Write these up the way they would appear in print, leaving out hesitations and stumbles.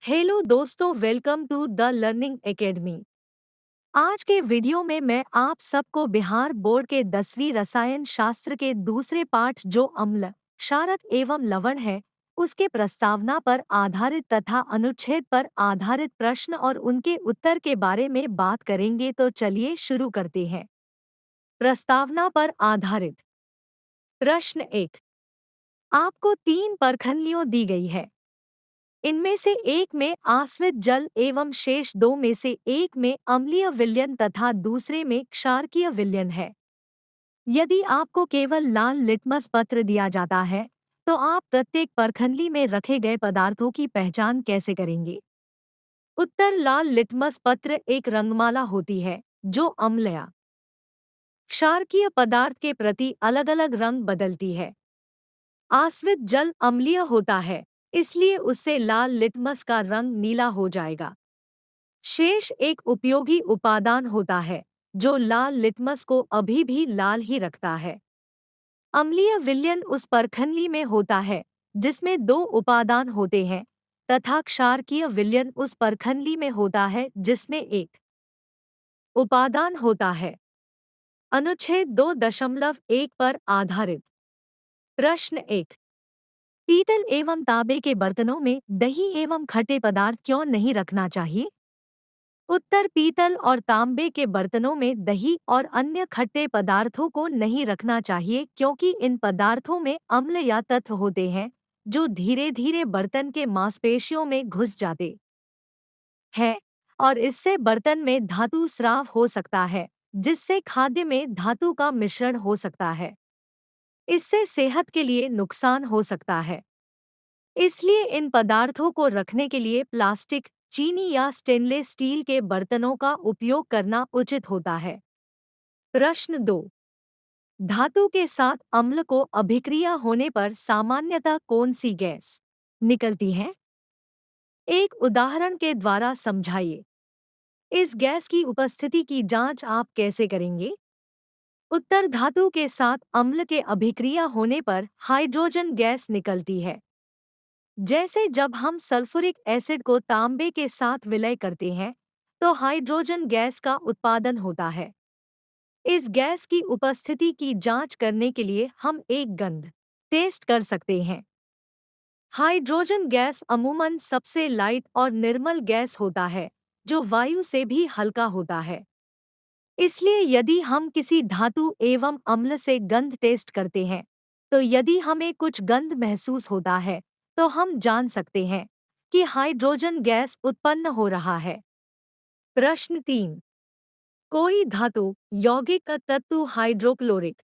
Hello दोस्तों, welcome to the learning academy. आज के वीडियो में मैं आप सबको बिहार बोर्ड के 10वीं रसायन शास्त्र के दूसरे पाठ जो अम्ल, क्षारक एवं लवण है, उसके प्रस्तावना पर आधारित तथा अनुच्छेद पर आधारित प्रश्न और उनके उत्तर के बारे में बात करेंगे। तो चलिए शुरू करते हैं। प्रस्तावना पर आधारित प्रश्न 1। आपको 3 परखंडियों दी गई है। इनमें से एक में आस्वित जल एवं शेष 2 में से एक में अम्लीय विलयन तथा दूसरे में क्षारकीय विलयन है। यदि आपको केवल लाल लिटमस पत्र दिया जाता है, तो आप प्रत्येक परखंडी में रखे गए पदार्थों की पहचान कैसे करेंगे? उत्तर। लाल लिटमस पत्र एक रंगमाला होती है जो अम्ल या क्षारकीय पदार्थ के प्रति अलग-अलग रंग बदलती है। आस्वित जल अम्लीय होता है, इसलिए उससे लाल लिटमस का रंग नीला हो जाएगा। शेष एक उपयोगी उपादान होता है जो लाल लिटमस को अभी भी लाल ही रखता है। अम्लीय विलयन उस परखंडी में होता है जिसमें 2 उपादान होते हैं तथा क्षारकीय विलयन उस परखंडी में होता है जिसमें एक उपादान होता है। अनुच्छेद 2.1 पर आधारित प्रश्न 1। पीतल एवं तांबे के बर्तनों में दही एवं खट्टे पदार्थ क्यों नहीं रखना चाहिए? उत्तर। पीतल और तांबे के बर्तनों में दही और अन्य खट्टे पदार्थों को नहीं रखना चाहिए क्योंकि इन पदार्थों में अम्ल या तत्व होते हैं जो धीरे धीरे बर्तन के मांसपेशियों में घुस जाते हैं और इससे बर्तन में धातु स्राव हो सकता है, जिससे खाद्य में धातु का मिश्रण हो सकता है। इससे सेहत के लिए नुकसान हो सकता है। इसलिए इन पदार्थों को रखने के लिए प्लास्टिक, चीनी या स्टेनलेस स्टील के बर्तनों का उपयोग करना उचित होता है। प्रश्न 2। धातु के साथ अम्ल को अभिक्रिया होने पर सामान्यतः कौन सी गैस निकलती है? एक उदाहरण के द्वारा समझाइए। इस गैस की उपस्थिति की जांच आप कैसे करेंगे? उत्तर। धातु के साथ अम्ल के अभिक्रिया होने पर हाइड्रोजन गैस निकलती है। जैसे जब हम सल्फ्यूरिक एसिड को तांबे के साथ विलय करते हैं, तो हाइड्रोजन गैस का उत्पादन होता है। इस गैस की उपस्थिति की जांच करने के लिए हम एक गंध टेस्ट कर सकते हैं। हाइड्रोजन गैस अमूमन सबसे लाइट और निर्मल गैस होता है, जो वायु से भी हल्का होता है। इसलिए यदि हम किसी धातु एवं अम्ल से गंध टेस्ट करते हैं, तो यदि हमें कुछ गंध महसूस होता है, तो हम जान सकते हैं कि हाइड्रोजन गैस उत्पन्न हो रहा है। प्रश्न 3। कोई धातु यौगिक तत्व हाइड्रोक्लोरिक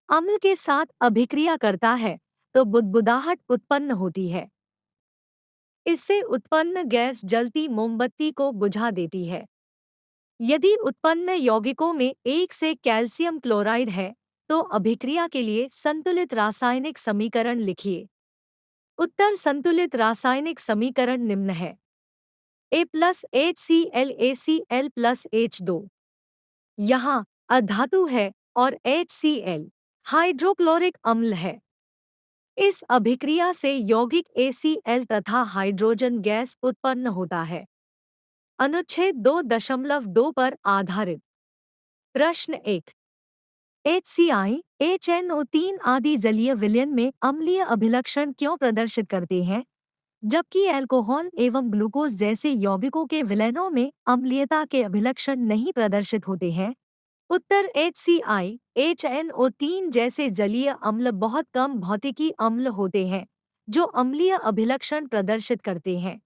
अम्ल के साथ अभिक्रिया करता है तो बुदबुदाहट उत्पन्न होती है। इससे उत्पन्न गैस जलती मोमबत्ती को बुझा देती है। यदि उत्पन्न यौगिकों में एक से कैल्शियम क्लोराइड है, तो अभिक्रिया के लिए संतुलित रासायनिक समीकरण लिखिए। उत्तर। संतुलित रासायनिक समीकरण निम्न है। A plus HCl ACl plus H2 यहाँ अ धातु है और HCl हाइड्रोक्लोरिक अम्ल है। इस अभिक्रिया से यौगिक ACl तथा हाइड्रोजन गैस उत्पन्न होता है। अनुच्छेद 2.2 पर आधारित प्रश्न 1। HCl, HNO3 आदि जलीय विलयन में अम्लीय अभिलक्षण क्यों प्रदर्शित करते हैं, जबकि अल्कोहल एवं ग्लूकोज जैसे यौगिकों के विलयनों में अम्लीयता के अभिलक्षण नहीं प्रदर्शित होते हैं? उत्तर। HCl, HNO3 जैसे जलीय अम्ल बहुत कम भौतिकी अम्ल होते हैं जो अम्लीय अभिलक्षण प्रदर्शित करते हैं।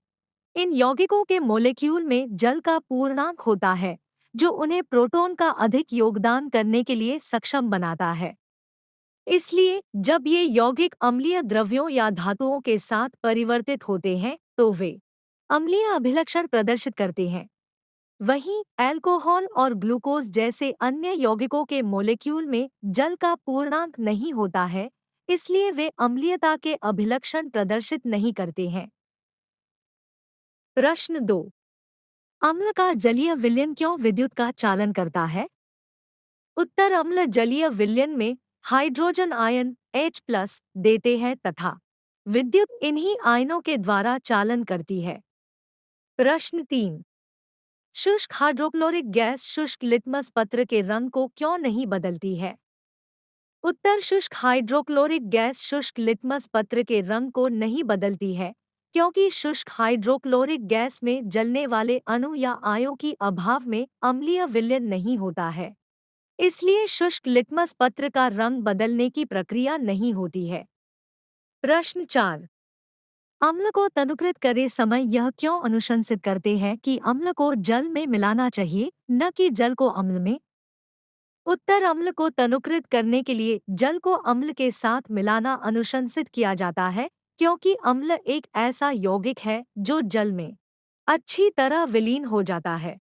इन यौगिकों के मोलेक्यूल में जल का पूर्णांक होता है जो उन्हें प्रोटॉन का अधिक योगदान करने के लिए सक्षम बनाता है। इसलिए जब ये यौगिक अम्लीय द्रव्यों या धातुओं के साथ परिवर्तित होते हैं तो वे अम्लीय अभिलक्षण प्रदर्शित करते हैं। वहीं अल्कोहल और ग्लूकोज जैसे अन्य यौगिकों के मोलेक्यूल में जल का पूर्णांक नहीं होता है, इसलिए वे अम्लीयता के अभिलक्षण प्रदर्शित नहीं करते हैं। प्रश्न 2। अम्ल का जलीय विलयन क्यों विद्युत का चालन करता है? उत्तर। अम्ल जलीय विलयन में हाइड्रोजन आयन H+ देते हैं तथा विद्युत इन्हीं आयनों के द्वारा चालन करती है। प्रश्न 3। शुष्क हाइड्रोक्लोरिक गैस शुष्क लिटमस पत्र के रंग को क्यों नहीं बदलती है? उत्तर। शुष्क हाइड्रोक्लोरिक गैस शुष्क लिटमस पत्र के रंग को नहीं बदलती है, क्योंकि शुष्क हाइड्रोक्लोरिक गैस में जलने वाले अणु या आयों की अभाव में अम्लीय विलयन नहीं होता है। इसलिए शुष्क लिटमस पत्र का रंग बदलने की प्रक्रिया नहीं होती है। प्रश्न 4। अम्ल को तनुकृत करे समय यह क्यों अनुशंसित करते हैं कि अम्ल को जल में मिलाना चाहिए, न कि जल को अम्ल में? उत्तर। अम्ल को तनुकृत करने के लिए जल को अम्ल के साथ मिलाना अनुशंसित किया जाता है, क्योंकि अम्ल एक ऐसा यौगिक है जो जल में अच्छी तरह विलीन हो जाता है।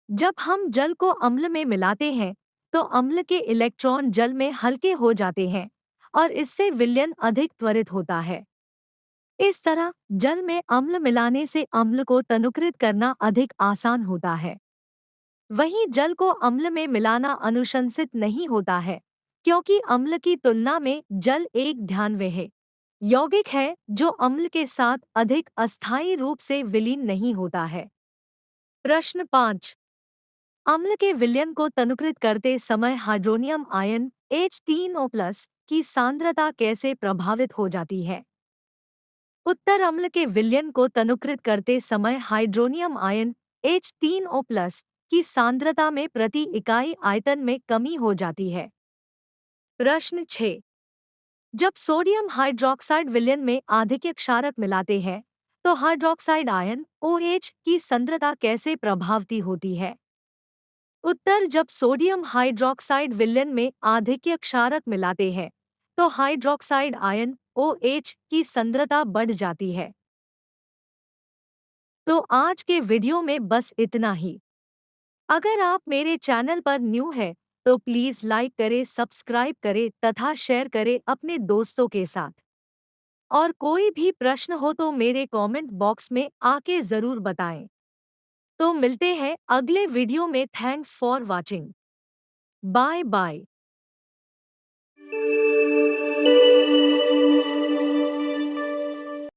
जब हम जल को अम्ल में मिलाते हैं, तो अम्ल के इलेक्ट्रॉन जल में हल्के हो जाते हैं और इससे विलयन अधिक त्वरित होता है। इस तरह जल में अम्ल मिलाने से अम्ल को तनुकृत करना अधिक आसान होता है। वहीं जल को अम्ल में मिलाना अनुशंसित नहीं होता है, क्योंकि अम्ल की तुलना में जल एक ध्यानवह यौगिक है जो अम्ल के साथ अधिक अस्थायी रूप से विलीन नहीं होता है। प्रश्न 5। अम्ल के विलयन को तनुकृत करते समय हाइड्रोनियम आयन H3O+ की सांद्रता कैसे प्रभावित हो जाती है? उत्तर। अम्ल के विलयन को तनुकृत करते समय हाइड्रोनियम आयन H3O+ की सांद्रता में प्रति इकाई आयतन में कमी हो जाती है। प्रश्न 6। जब सोडियम हाइड्रोक्साइड विलयन में आधिक्य क्षारक मिलाते हैं, तो हाइड्रोक्साइड आयन OH की सांद्रता कैसे प्रभावित होती है? उत्तर। जब सोडियम हाइड्रोक्साइड विलयन में आधिक्य क्षारक मिलाते हैं, तो हाइड्रोक्साइड आयन OH की सांद्रता बढ़ जाती है। तो आज के वीडियो में बस इतना ही। अगर आप मेरे चैनल पर न्यू है, तो प्लीज़ लाइक करें, सब्सक्राइब करें तथा शेयर करें अपने दोस्तों के साथ। और कोई भी प्रश्न हो तो मेरे कमेंट बॉक्स में आके ज़रूर बताएं। तो मिलते हैं अगले वीडियो में। Thanks for watching. Bye bye.